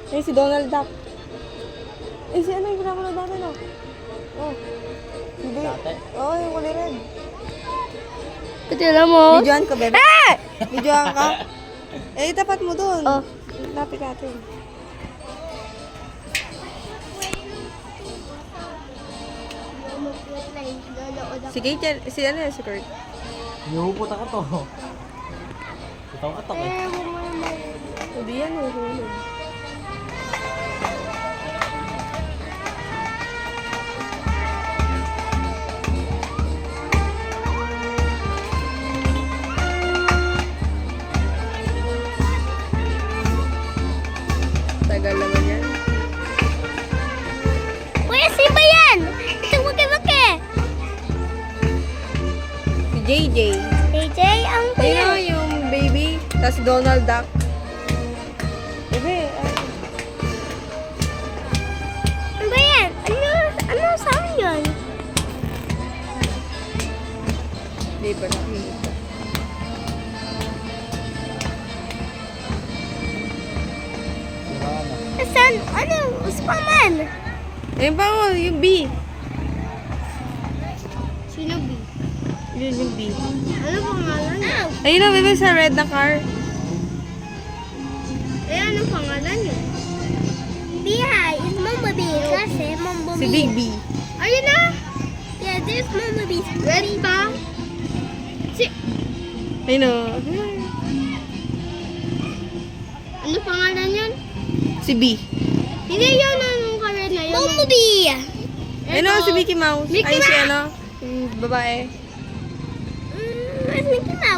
Eh, si Donald Duck. Eh, si ano yung pinapanood natin, oh. Oh. Hindi. Oh, yung kulay red. Pati alam mo. Videoan ka, bebe. Videoan ka. Eh, tapat mo dun. Oh. Lapit natin. Si Kate, si ano yan, si Kurt. Iuupot ako to. Ito ka to eh. Hindi yan, uhulog. Tagal naman yan. Kuya, sino ba yan? Itong waki-waki. Si JJ. AJ, ang Ayun o, yung baby. Tapos Donald Duck. Bebe, Ano ba yan? Ano sound yun? Hindi pa nakikita. Saan? Ano? Spaman? Ayun pa o, yung B. Sino B? Yun yung B. Ano pangalan? Ayun o, bebe, sa red na car. Eh, anong pangalan yun? Bihay is Mama B. Kasi Mama B. Si Big B. Ayun na! Yeah, there's Mama B. Red pa? Ayun o. Ano pangalan yun? Si B. Hindi yun, anong karet na yun? Mama B! Ayun o, si Mickey Mouse. Mickey Ay, si Mouse. ano, yung babae. Where's Mickey Mouse?